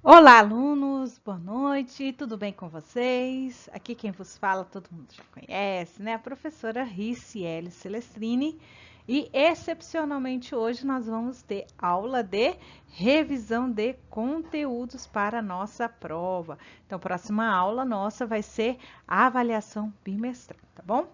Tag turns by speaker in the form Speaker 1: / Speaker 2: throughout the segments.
Speaker 1: Olá, alunos, boa noite, tudo bem com vocês? Aqui quem vos fala, todo mundo já conhece, né? A professora Riciele Celestrini. E excepcionalmente hoje nós vamos ter aula de revisão de conteúdos para a nossa prova. Então, a próxima aula nossa vai ser a avaliação bimestral, tá bom?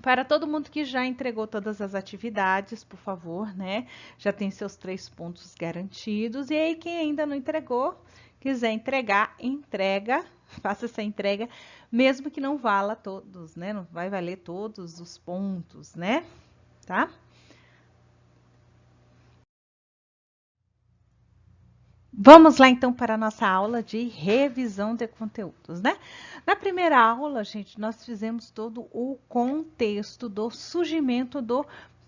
Speaker 1: Para todo mundo que já entregou todas as atividades, por favor, né? Já tem seus 3 pontos garantidos. E aí, quem ainda não entregou, quiser entregar, entrega, faça essa entrega, mesmo que não vala todos, né? Não vai valer todos os pontos, né? Tá? Vamos lá então para a nossa aula de revisão de conteúdos, né? Na primeira aula, gente, nós fizemos todo o contexto do surgimento do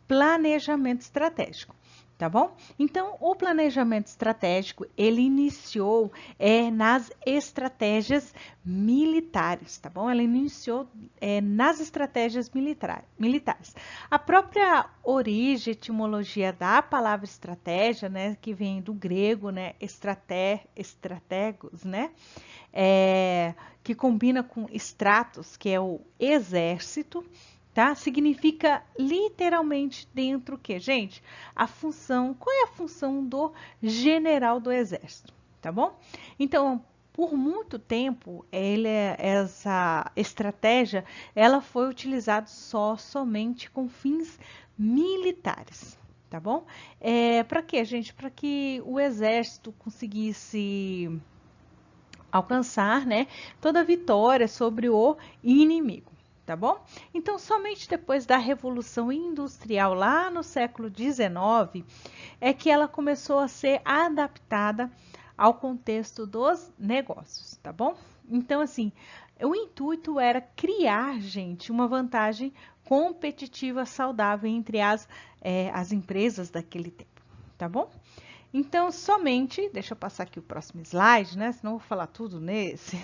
Speaker 1: planejamento estratégico, tá bom? Então, o planejamento estratégico, ele iniciou nas estratégias militares, tá bom? Ela iniciou nas estratégias militares. A própria origem, etimologia da palavra estratégia, né, que vem do grego, né, estratégos, né, que combina com stratos, que é o exército, tá? Significa literalmente dentro o quê, gente? A função, qual é a função do general do exército, tá bom? Então, por muito tempo, essa estratégia, ela foi utilizada somente com fins militares, tá bom? Para quê, gente? Para que o exército conseguisse alcançar, né, toda a vitória sobre o inimigo, tá bom? Então, somente depois da Revolução Industrial, lá no século XIX, é que ela começou a ser adaptada ao contexto dos negócios, tá bom? Então, assim, o intuito era criar, gente, uma vantagem competitiva saudável entre as empresas daquele tempo, tá bom? Então, somente, deixa eu passar aqui o próximo slide, né? Senão eu vou falar tudo nesse.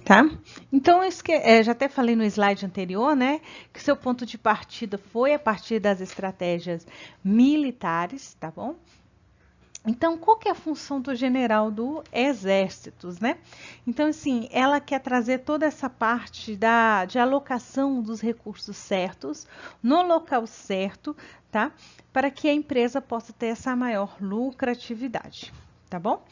Speaker 1: Tá? Então, isso que, já até falei no slide anterior, né? Que seu ponto de partida foi a partir das estratégias militares, tá bom? Então, qual que é a função do general do exércitos, né? Então, assim, ela quer trazer toda essa parte de alocação dos recursos certos, no local certo, tá? Para que a empresa possa ter essa maior lucratividade, tá bom?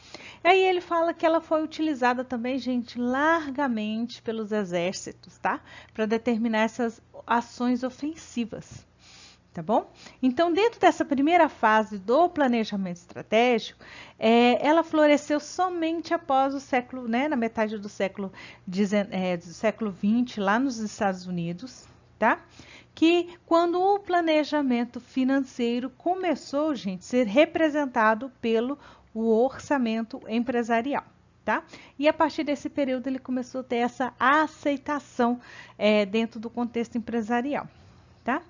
Speaker 1: Aí ele fala que ela foi utilizada também, gente, largamente pelos exércitos, tá? Para determinar essas ações ofensivas, tá bom? Então, dentro dessa primeira fase do planejamento estratégico, ela floresceu somente após o século, né, na metade do século XX, lá nos Estados Unidos, tá? Que quando o planejamento financeiro começou, gente, a ser representado pelo o orçamento empresarial. Tá? E a partir desse período ele começou a ter essa aceitação dentro do contexto empresarial. Tá?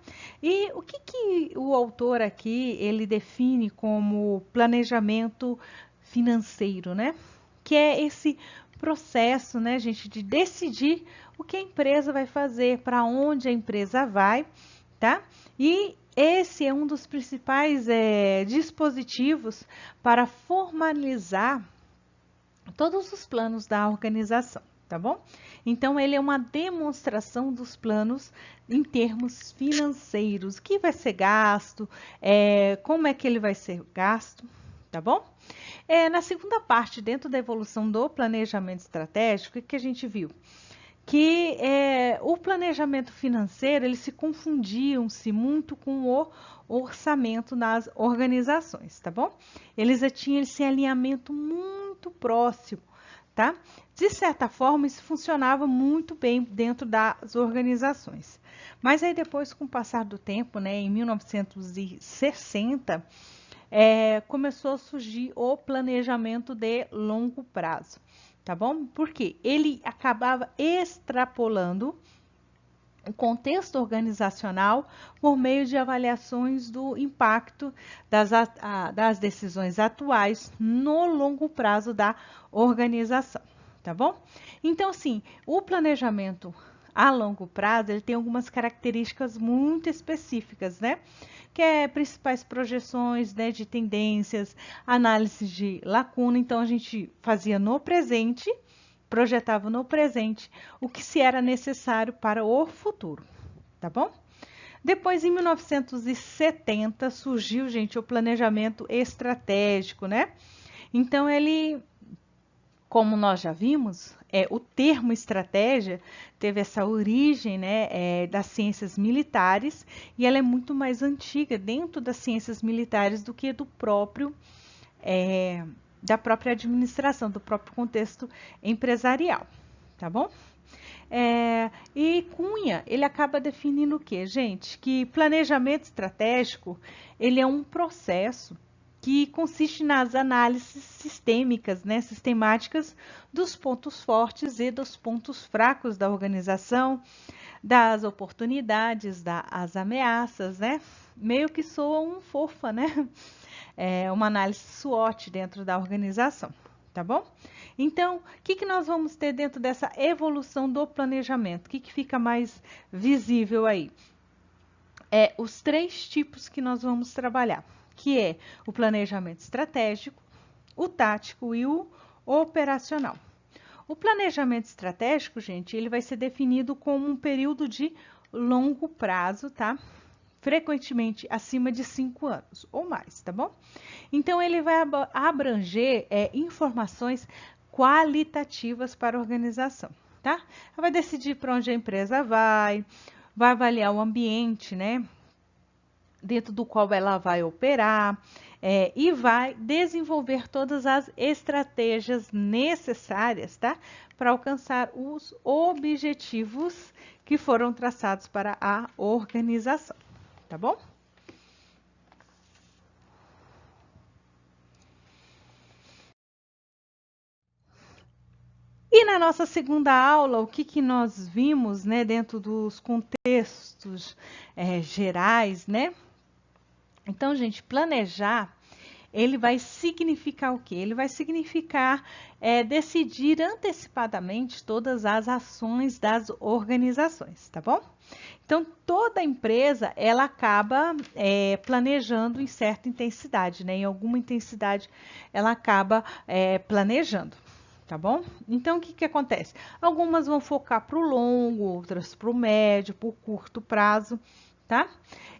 Speaker 1: E o que o autor aqui ele define como planejamento financeiro, né? Que é esse processo, né, gente, de decidir o que a empresa vai fazer, para onde a empresa vai, tá? E esse é um dos principais dispositivos para formalizar todos os planos da organização, tá bom? Então, ele é uma demonstração dos planos em termos financeiros, o que vai ser gasto, como é que ele vai ser gasto, tá bom? Na segunda parte, dentro da evolução do planejamento estratégico, o que a gente viu? Que o planejamento financeiro, eles se confundiam-se muito com o orçamento nas organizações, tá bom? Eles tinham esse alinhamento muito próximo, tá? De certa forma, isso funcionava muito bem dentro das organizações. Mas aí depois, com o passar do tempo, né, em 1960, começou a surgir o planejamento de longo prazo, tá bom? Porque ele acabava extrapolando o contexto organizacional por meio de avaliações do impacto das decisões atuais no longo prazo da organização, tá bom? Então, assim, o planejamento a longo prazo, ele tem algumas características muito específicas, né? Que é principais projeções, né, de tendências, análise de lacuna. Então, a gente fazia no presente, projetava no presente o que se era necessário para o futuro, tá bom? Depois, em 1970, surgiu, gente, o planejamento estratégico, né? Então, ele, como nós já vimos, o termo estratégia teve essa origem, né, das ciências militares, e ela é muito mais antiga dentro das ciências militares do que do próprio, da própria administração, do próprio contexto empresarial, tá bom? E Cunha, ele acaba definindo o quê, gente? Que planejamento estratégico, ele é um processo que consiste nas análises sistêmicas, né, sistemáticas dos pontos fortes e dos pontos fracos da organização, das oportunidades, das ameaças, né? Meio que soa um fofa, né? Uma análise SWOT dentro da organização, tá bom? Então, o que nós vamos ter dentro dessa evolução do planejamento? O que fica mais visível aí? Os 3 tipos que nós vamos trabalhar, que é o planejamento estratégico, o tático e o operacional. O planejamento estratégico, gente, ele vai ser definido como um período de longo prazo, tá? Frequentemente acima de 5 anos ou mais, tá bom? Então, ele vai abranger informações qualitativas para a organização, tá? Vai decidir para onde a empresa vai avaliar o ambiente, né, dentro do qual ela vai operar, e vai desenvolver todas as estratégias necessárias, tá, para alcançar os objetivos que foram traçados para a organização, tá bom? E na nossa segunda aula, o que nós vimos, né, dentro dos contextos gerais, né? Então, gente, planejar, ele vai significar o quê? Ele vai significar decidir antecipadamente todas as ações das organizações, tá bom? Então, toda empresa, ela acaba planejando em certa intensidade, né? Em alguma intensidade, ela acaba planejando. Tá bom? Então, o que acontece? Algumas vão focar para o longo, outras para o médio, para o curto prazo, tá?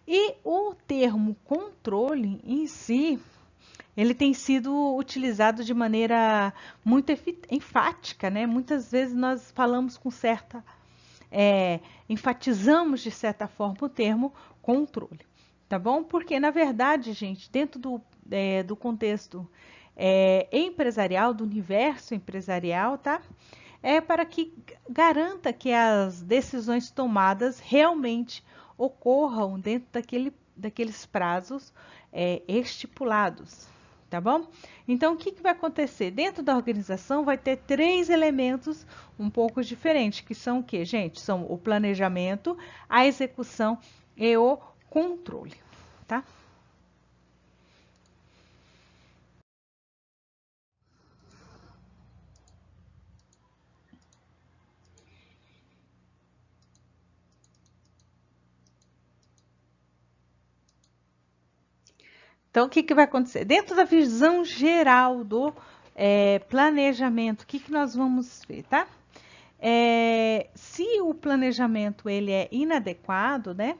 Speaker 1: E o termo controle em si, ele tem sido utilizado de maneira muito enfática, né? Muitas vezes nós falamos com certa, enfatizamos de certa forma o termo controle, tá bom? Porque, na verdade, gente, dentro do contexto empresarial, do universo empresarial, tá? Para que garanta que as decisões tomadas realmente ocorram dentro daqueles prazos estipulados, tá bom? Então, o que vai acontecer? Dentro da organização vai ter 3 elementos um pouco diferentes, que são o quê, gente? São o planejamento, a execução e o controle, tá? Então, o que vai acontecer? Dentro da visão geral do planejamento, o que nós vamos ver, tá? Se o planejamento ele é inadequado, né?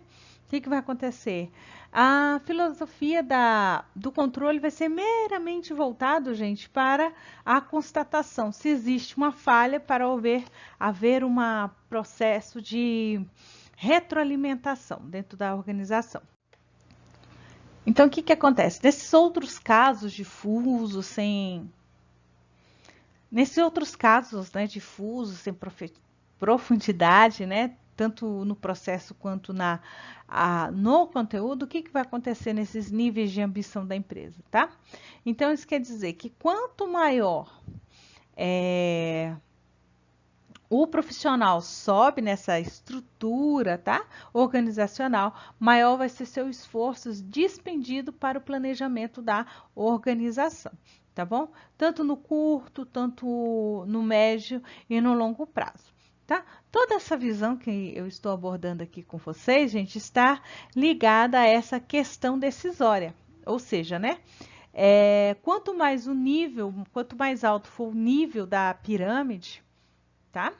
Speaker 1: O que vai acontecer? A filosofia do controle vai ser meramente voltado, gente, para a constatação se existe uma falha para haver um processo de retroalimentação dentro da organização. Então, o que acontece? Nesses outros casos difusos, nesses outros casos, né, difusos, sem profundidade, né, tanto no processo quanto no conteúdo, o que vai acontecer nesses níveis de ambição da empresa, tá? Então, isso quer dizer que quanto maior o profissional sobe nessa estrutura, tá? Organizacional, maior vai ser seu esforço despendido para o planejamento da organização, tá bom? Tanto no curto, tanto no médio e no longo prazo, tá? Toda essa visão que eu estou abordando aqui com vocês, gente, está ligada a essa questão decisória, ou seja, né? Quanto mais o nível, quanto mais alto for o nível da pirâmide, tá?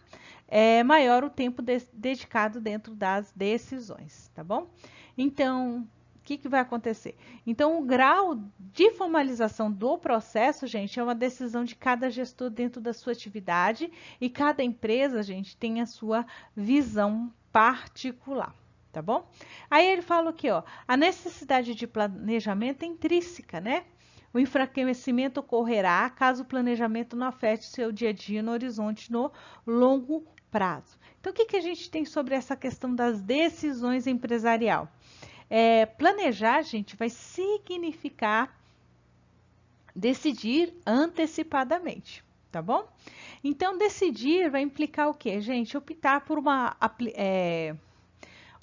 Speaker 1: Maior o tempo dedicado dentro das decisões, tá bom? Então, o que vai acontecer? Então, o grau de formalização do processo, gente, é uma decisão de cada gestor dentro da sua atividade e cada empresa, gente, tem a sua visão particular, tá bom? Aí ele fala aqui, ó, a necessidade de planejamento é intrínseca, né? O enfraquecimento ocorrerá caso o planejamento não afete seu dia a dia no horizonte no longo prazo. Então, o que a gente tem sobre essa questão das decisões empresarial? Planejar, gente, vai significar decidir antecipadamente, tá bom? Então, decidir vai implicar o quê, gente? Optar por uma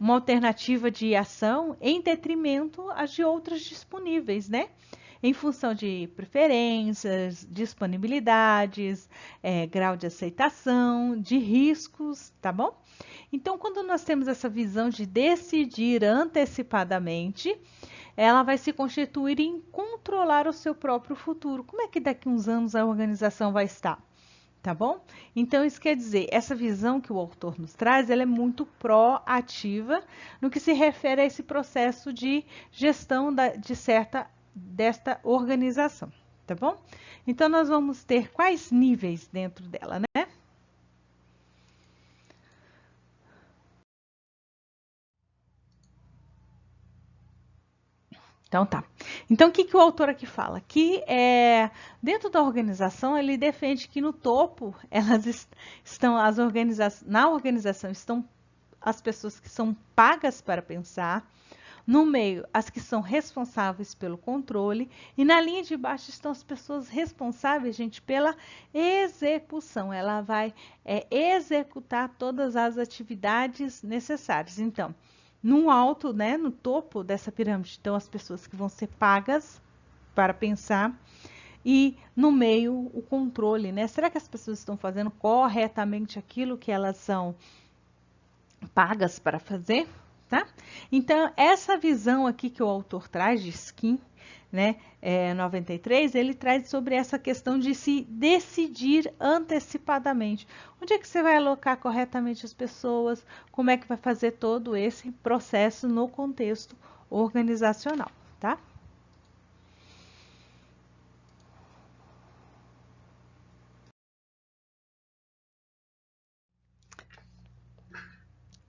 Speaker 1: alternativa de ação em detrimento às de outras disponíveis, né? Em função de preferências, disponibilidades, grau de aceitação, de riscos, tá bom? Então, quando nós temos essa visão de decidir antecipadamente, ela vai se constituir em controlar o seu próprio futuro. Como é que daqui a uns anos a organização vai estar? Tá bom? Então, isso quer dizer, essa visão que o autor nos traz, ela é muito proativa no que se refere a esse processo de gestão desta organização, tá bom? Então, nós vamos ter quais níveis dentro dela, né? Então, tá. Então, o que o autor aqui fala? Que dentro da organização, ele defende que no topo, na organização estão as pessoas que são pagas para pensar, no meio, as que são responsáveis pelo controle, e na linha de baixo estão as pessoas responsáveis, gente, pela execução. Ela vai executar todas as atividades necessárias. Então, no alto, né, no topo dessa pirâmide, estão as pessoas que vão ser pagas para pensar, e no meio, o controle, né? Será que as pessoas estão fazendo corretamente aquilo que elas são pagas para fazer? Tá? Então, essa visão aqui que o autor traz de Skin, né, 93, ele traz sobre essa questão de se decidir antecipadamente. Onde é que você vai alocar corretamente as pessoas? Como é que vai fazer todo esse processo no contexto organizacional, tá?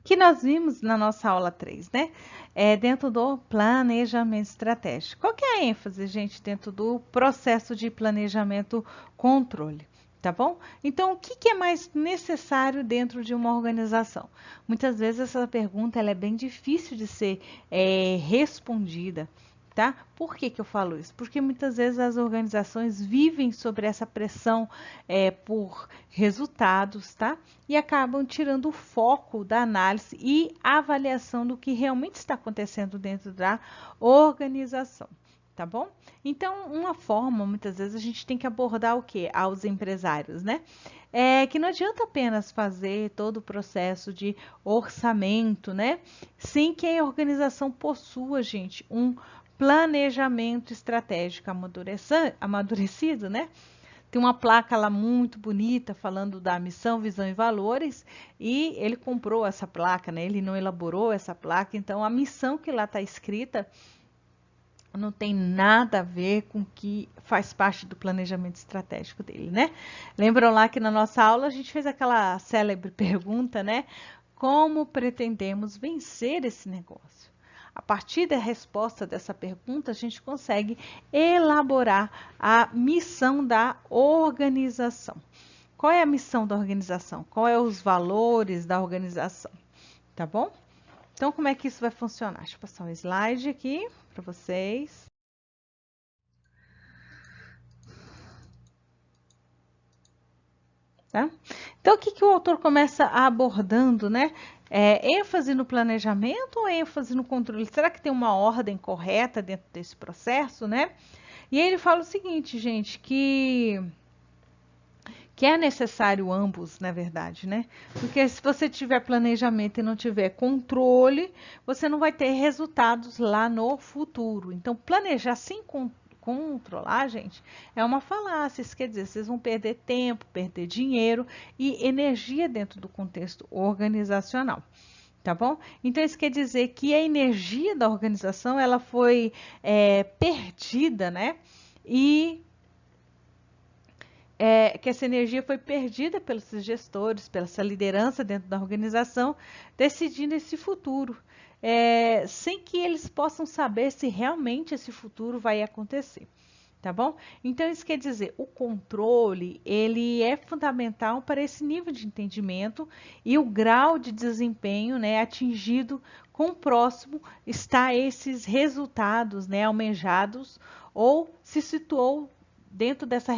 Speaker 1: Que nós vimos na nossa aula 3, né? Dentro do planejamento estratégico. Qual que é a ênfase, gente, dentro do processo de planejamento controle? Tá bom? Então, o que é mais necessário dentro de uma organização? Muitas vezes essa pergunta ela é bem difícil de ser respondida. Tá? Por que eu falo isso? Porque muitas vezes as organizações vivem sobre essa pressão por resultados, tá? E acabam tirando o foco da análise e avaliação do que realmente está acontecendo dentro da organização, tá bom? Então, uma forma, muitas vezes, a gente tem que abordar o que? Aos empresários, né? Que não adianta apenas fazer todo o processo de orçamento, né? Sem que a organização possua, gente, um planejamento estratégico amadurecido, né? Tem uma placa lá muito bonita falando da missão, visão e valores, e ele comprou essa placa, né? Ele não elaborou essa placa, então a missão que lá está escrita não tem nada a ver com o que faz parte do planejamento estratégico dele, né? Lembram lá que na nossa aula a gente fez aquela célebre pergunta, né? Como pretendemos vencer esse negócio? A partir da resposta dessa pergunta, a gente consegue elaborar a missão da organização. Qual é a missão da organização? Qual é os valores da organização? Tá bom? Então, como é que isso vai funcionar? Deixa eu passar um slide aqui para vocês. Tá? Então, o que o autor começa abordando, né? ênfase no planejamento ou ênfase no controle? Será que tem uma ordem correta dentro desse processo, né? E aí ele fala o seguinte, gente, que é necessário ambos, na verdade, né? Porque se você tiver planejamento e não tiver controle, você não vai ter resultados lá no futuro. Então, planejar sem controlar, gente, é uma falácia. Isso quer dizer, vocês vão perder tempo, perder dinheiro e energia dentro do contexto organizacional. Tá bom? Então, isso quer dizer que a energia da organização ela foi perdida, né? E que essa energia foi perdida pelos gestores, pela essa liderança dentro da organização, decidindo esse futuro, sem que eles possam saber se realmente esse futuro vai acontecer. Tá bom? Então, isso quer dizer, o controle, ele é fundamental para esse nível de entendimento e o grau de desempenho, né, atingido com o próximo está esses resultados, né, almejados ou se situou dentro dessa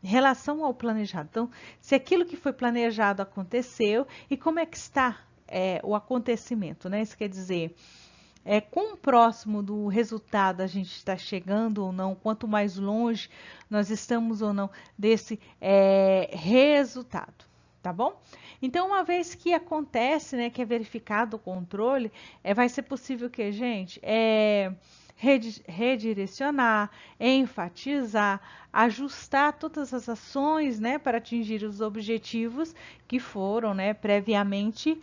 Speaker 1: relação ao planejado. Então, se aquilo que foi planejado aconteceu e como é que está o acontecimento, né? Isso quer dizer, quão próximo do resultado a gente está chegando ou não, quanto mais longe nós estamos ou não desse resultado, tá bom? Então, uma vez que acontece, né, que é verificado o controle, vai ser possível que, gente, redirecionar, enfatizar, ajustar todas as ações, né, para atingir os objetivos que foram, né, previamente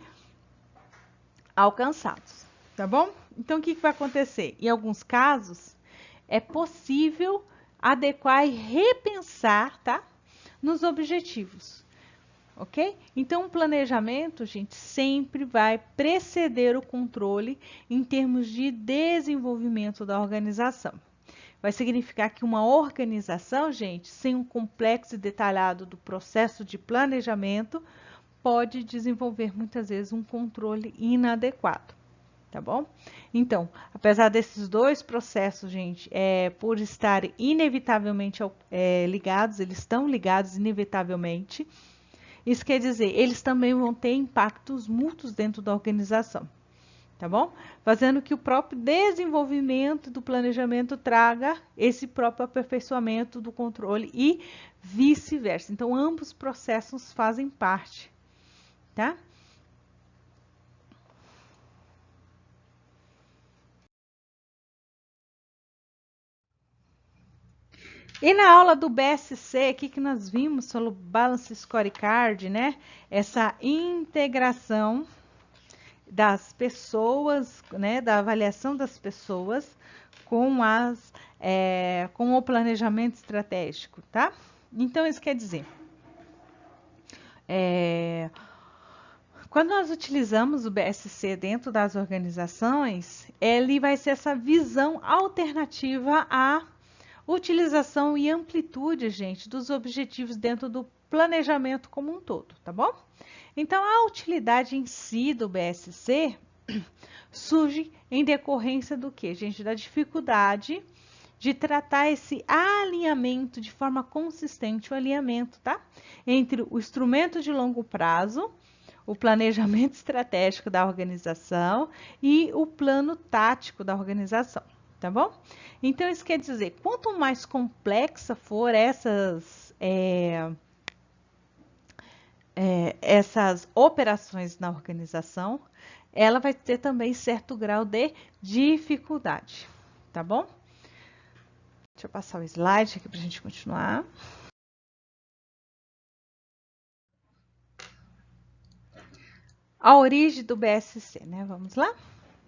Speaker 1: alcançados, tá bom? Então, o que vai acontecer? Em alguns casos, é possível adequar e repensar, tá, nos objetivos. Ok? Então, o planejamento, gente, sempre vai preceder o controle em termos de desenvolvimento da organização. Vai significar que uma organização, gente, sem um complexo e detalhado do processo de planejamento, pode desenvolver muitas vezes um controle inadequado. Tá bom? Então, apesar desses dois processos, gente, por estarem inevitavelmente ligados, eles estão ligados inevitavelmente. Isso quer dizer, eles também vão ter impactos mútuos dentro da organização, tá bom? Fazendo que o próprio desenvolvimento do planejamento traga esse próprio aperfeiçoamento do controle e vice-versa. Então, ambos os processos fazem parte, tá? E na aula do BSC, aqui que nós vimos sobre o Balance Scorecard, né? Essa integração das pessoas, né? Da avaliação das pessoas com o planejamento estratégico, tá? Então, isso quer dizer, quando nós utilizamos o BSC dentro das organizações, ele vai ser essa visão alternativa à utilização e amplitude, gente, dos objetivos dentro do planejamento como um todo, tá bom? Então, a utilidade em si do BSC surge em decorrência do que, gente? Da dificuldade de tratar esse alinhamento de forma consistente, o alinhamento, tá? Entre o instrumento de longo prazo, o planejamento estratégico da organização e o plano tático da organização, tá bom? Então, isso quer dizer, quanto mais complexa for essas operações na organização, ela vai ter também certo grau de dificuldade, tá bom? Deixa eu passar o slide aqui para a gente continuar. A origem do BSC, né? Vamos lá?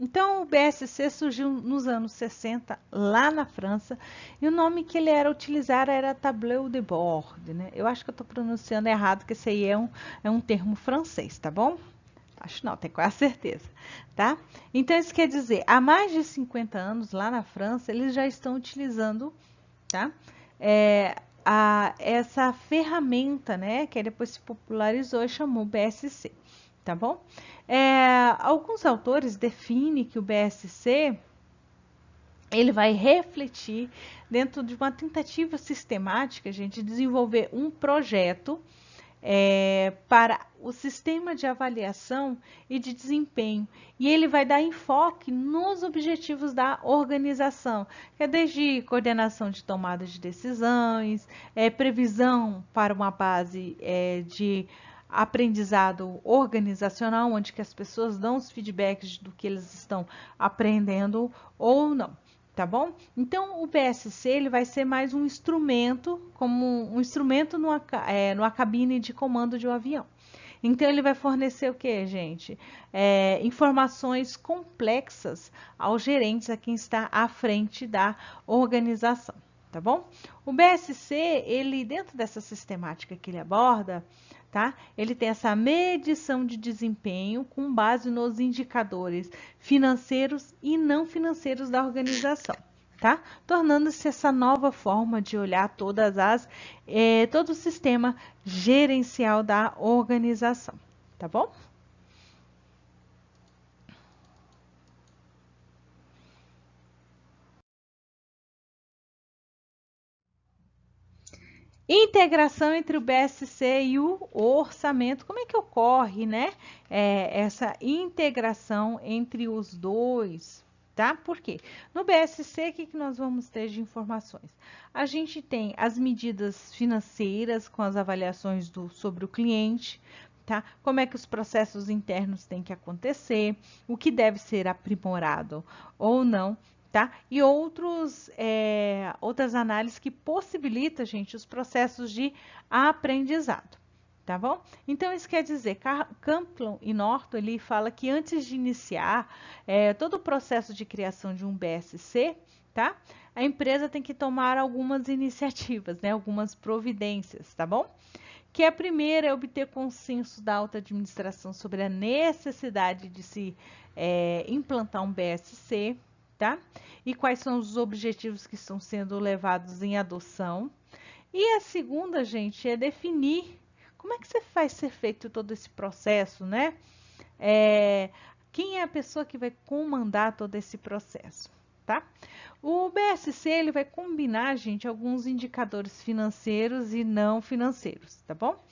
Speaker 1: Então, o BSC surgiu nos anos 60, lá na França, e o nome que ele era utilizar era Tableau de Bord, né? Eu acho que eu estou pronunciando errado, porque esse aí é um termo francês, tá bom? Acho não, tenho quase certeza, tá? Então, isso quer dizer, há mais de 50 anos, lá na França, eles já estão utilizando, tá? Essa ferramenta, né? Que depois se popularizou e chamou BSC, tá bom? Alguns autores definem que o BSC ele vai refletir dentro de uma tentativa sistemática, gente, de desenvolver um projeto para o sistema de avaliação e de desempenho. E ele vai dar enfoque nos objetivos da organização, que é desde coordenação de tomada de decisões, previsão para uma base de aprendizado organizacional, onde que as pessoas dão os feedbacks do que eles estão aprendendo ou não. Tá bom? Então, o BSC ele vai ser mais um instrumento, como um instrumento numa cabine de comando de um avião. Então, ele vai fornecer o que, gente? Informações complexas aos gerentes, a quem está à frente da organização, tá bom? O BSC, ele, dentro dessa sistemática que ele aborda, tá? Ele tem essa medição de desempenho com base nos indicadores financeiros e não financeiros da organização, tá? Tornando-se essa nova forma de olhar todo o sistema gerencial da organização, tá bom? Integração entre o BSC e o orçamento. Como é que ocorre, né? Essa integração entre os dois, tá? Por quê? No BSC, o que nós vamos ter de informações? A gente tem as medidas financeiras com as avaliações sobre o cliente, tá? Como é que os processos internos têm que acontecer, o que deve ser aprimorado ou não, tá? E outras análises que possibilitam, gente, os processos de aprendizado, tá bom? Então, isso quer dizer, Camplon e Norton, ele fala que antes de iniciar todo o processo de criação de um BSC, tá? A empresa tem que tomar algumas iniciativas, né? Algumas providências, tá bom? Que a primeira é obter consenso da alta administração sobre a necessidade de se implantar um BSC, tá? E quais são os objetivos que estão sendo levados em adoção. E a segunda, gente, é definir como é que vai ser feito todo esse processo, né? Quem é a pessoa que vai comandar todo esse processo, tá? O BSC ele vai combinar, gente, alguns indicadores financeiros e não financeiros, tá bom?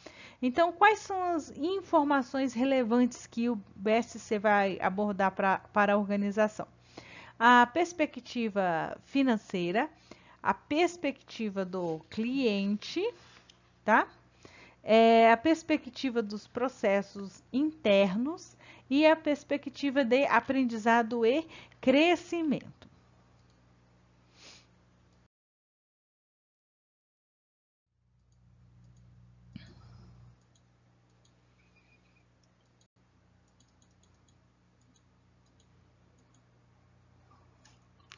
Speaker 1: Então, quais são as informações relevantes que o BSC vai abordar para a organização? A perspectiva financeira, a perspectiva do cliente, tá? A perspectiva dos processos internos e a perspectiva de aprendizado e crescimento.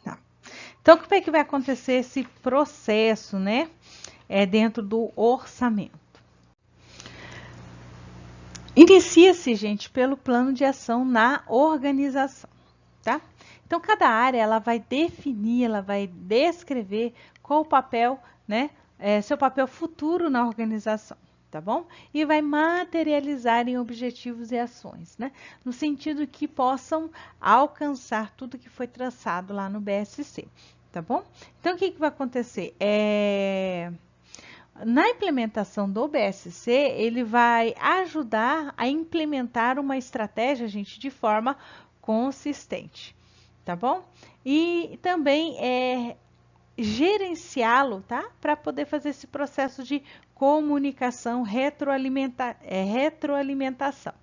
Speaker 1: Tá. Então, como é que vai acontecer esse processo, né? Dentro do orçamento. Inicia-se, gente, pelo plano de ação na organização, tá? Então, cada área ela vai definir, ela vai descrever qual o papel, né? Seu papel futuro na organização, tá bom? E vai materializar em objetivos e ações, né? No sentido que possam alcançar tudo que foi traçado lá no BSC, tá bom? Então, o que vai acontecer? Na implementação do BSC, ele vai ajudar a implementar uma estratégia, gente, de forma consistente, tá bom? E também gerenciá-lo, tá? Para poder fazer esse processo de comunicação, retroalimentação,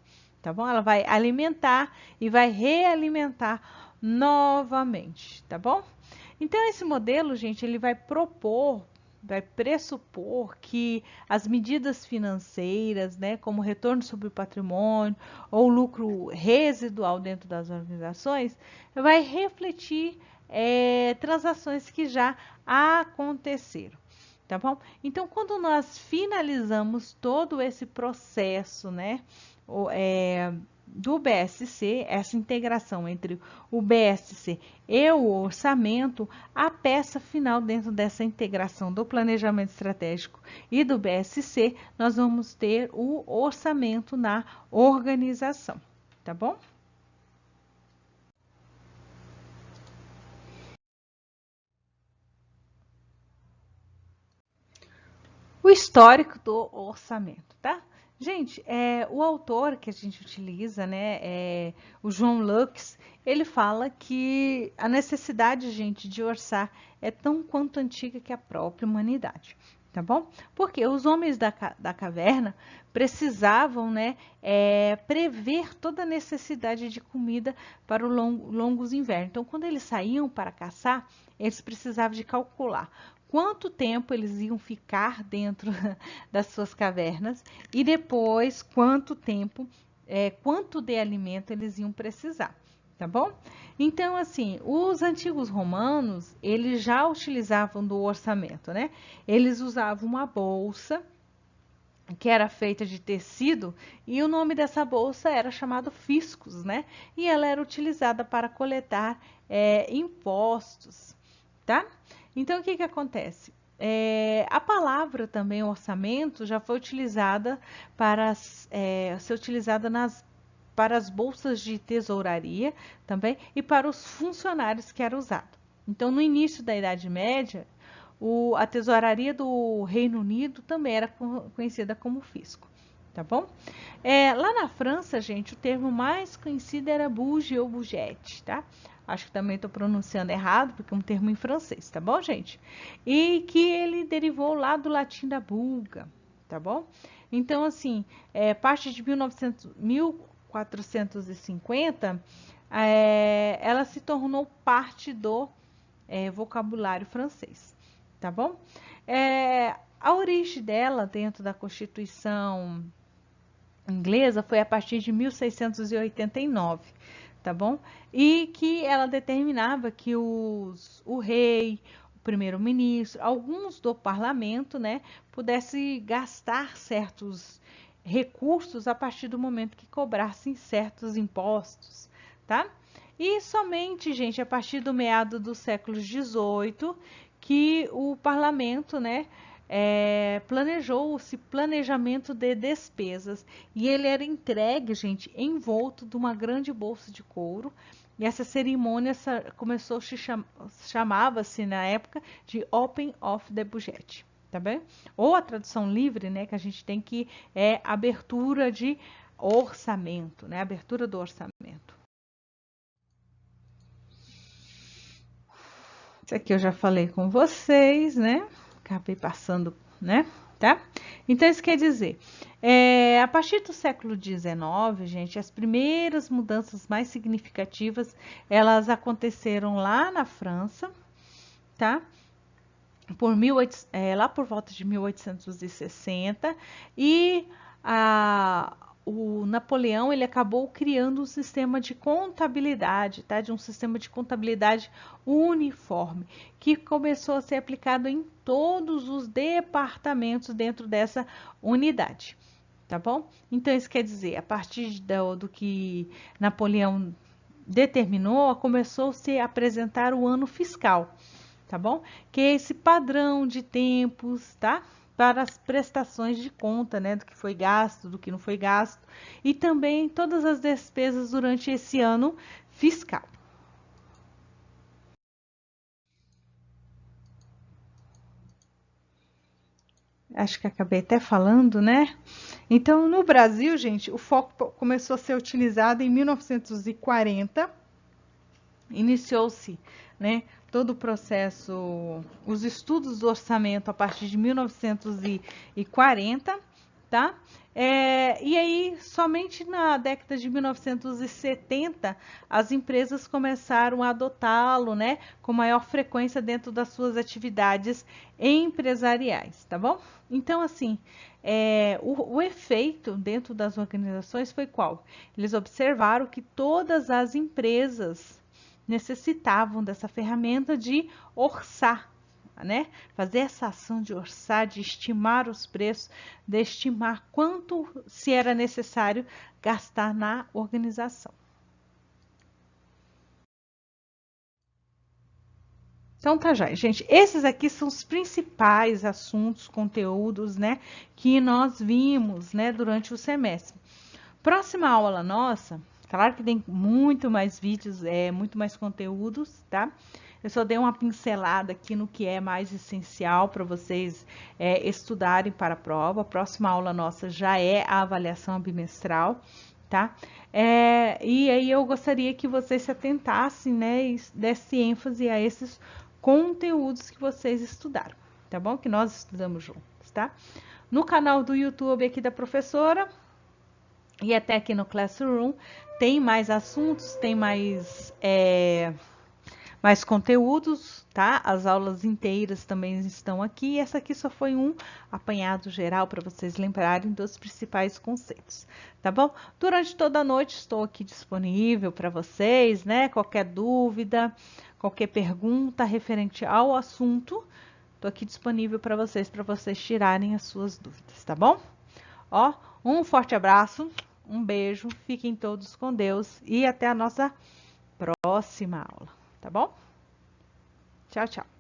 Speaker 1: tá bom? Ela vai alimentar e vai realimentar novamente, tá bom? Então, esse modelo, gente, ele vai pressupor que as medidas financeiras, né, como retorno sobre o patrimônio ou lucro residual dentro das organizações, vai refletir transações que já aconteceram, tá bom? Então, quando nós finalizamos todo esse processo, né, do BSC, essa integração entre o BSC e o orçamento, a peça final dentro dessa integração do planejamento estratégico e do BSC, nós vamos ter o orçamento na organização, tá bom? O histórico do orçamento, tá? Gente, o autor que a gente utiliza, né, o João Lux, ele fala que a necessidade, gente, de orçar é tão quanto antiga que a própria humanidade, tá bom? Porque os homens da caverna precisavam, né, prever toda a necessidade de comida para os longos invernos. Então, quando eles saíam para caçar, eles precisavam de calcular quanto tempo eles iam ficar dentro das suas cavernas e depois quanto tempo, quanto de alimento eles iam precisar, tá bom? Então, assim, os antigos romanos, eles já utilizavam do orçamento, né? Eles usavam uma bolsa que era feita de tecido e o nome dessa bolsa era chamado fiscus, né? E ela era utilizada para coletar impostos, tá? Então, o que que acontece? A palavra também orçamento já foi utilizada para ser utilizada para as bolsas de tesouraria também e para os funcionários que era usado. Então, no início da Idade Média, a tesouraria do Reino Unido também era conhecida como fisco, tá bom? Lá na França, gente, o termo mais conhecido era budget ou budget, tá? Acho que também estou pronunciando errado, porque é um termo em francês, tá bom, gente? E que ele derivou lá do latim da bulga, tá bom? Então, assim, a partir de 1450, ela se tornou parte do vocabulário francês, tá bom? A origem dela dentro da Constituição inglesa foi a partir de 1689, tá bom? E que ela determinava que o rei, o primeiro-ministro, alguns do parlamento, né, pudesse gastar certos recursos a partir do momento que cobrassem certos impostos, tá? E somente, gente, a partir do meado do século XVIII que o parlamento, né, planejou-se planejamento de despesas e ele era entregue, gente, envolto de uma grande bolsa de couro. E essa cerimônia começou chamava-se na época de Open of the Budget, tá bem? Ou a tradução livre, né, que a gente tem que abertura de orçamento, né, abertura do orçamento. Isso aqui eu já falei com vocês, né? Acabei passando, né? Tá? Então, isso quer dizer, a partir do século XIX, gente, as primeiras mudanças mais significativas, elas aconteceram lá na França, tá? Lá por volta de 1860, e o Napoleão ele acabou criando um sistema de contabilidade, tá? De um sistema de contabilidade uniforme, que começou a ser aplicado em todos os departamentos dentro dessa unidade, tá bom? Então, isso quer dizer, a partir do que Napoleão determinou, começou-se a apresentar o ano fiscal, tá bom? Que é esse padrão de tempos, tá? Para as prestações de conta, né? Do que foi gasto, do que não foi gasto. E também todas as despesas durante esse ano fiscal. Acho que acabei até falando, né? Então, no Brasil, gente, o foco começou a ser utilizado em 1940. Iniciou-se, né, todo o processo, os estudos do orçamento a partir de 1940, tá? E aí, somente na década de 1970, as empresas começaram a adotá-lo, né, com maior frequência dentro das suas atividades empresariais, tá bom? Então, assim, o efeito dentro das organizações foi qual? Eles observaram que todas as empresas necessitavam dessa ferramenta de orçar, né? Fazer essa ação de orçar, de estimar os preços, de estimar quanto se era necessário gastar na organização. Então tá, já, gente. Esses aqui são os principais assuntos, conteúdos, né, que nós vimos, né, durante o semestre. Próxima aula nossa, claro que tem muito mais vídeos, muito mais conteúdos, tá? Eu só dei uma pincelada aqui no que é mais essencial para vocês estudarem para a prova. A próxima aula nossa já é a avaliação bimestral, tá? E aí eu gostaria que vocês se atentassem, né, e desse ênfase a esses conteúdos que vocês estudaram, tá bom? Que nós estudamos juntos, tá? No canal do YouTube aqui da professora e até aqui no Classroom tem mais assuntos, tem mais conteúdos, tá? As aulas inteiras também estão aqui. E essa aqui só foi um apanhado geral para vocês lembrarem dos principais conceitos, tá bom? Durante toda a noite estou aqui disponível para vocês, né? Qualquer dúvida, qualquer pergunta referente ao assunto, estou aqui disponível para vocês tirarem as suas dúvidas, tá bom? Ó, um forte abraço, um beijo, fiquem todos com Deus e até a nossa próxima aula. Tá bom? Tchau, tchau.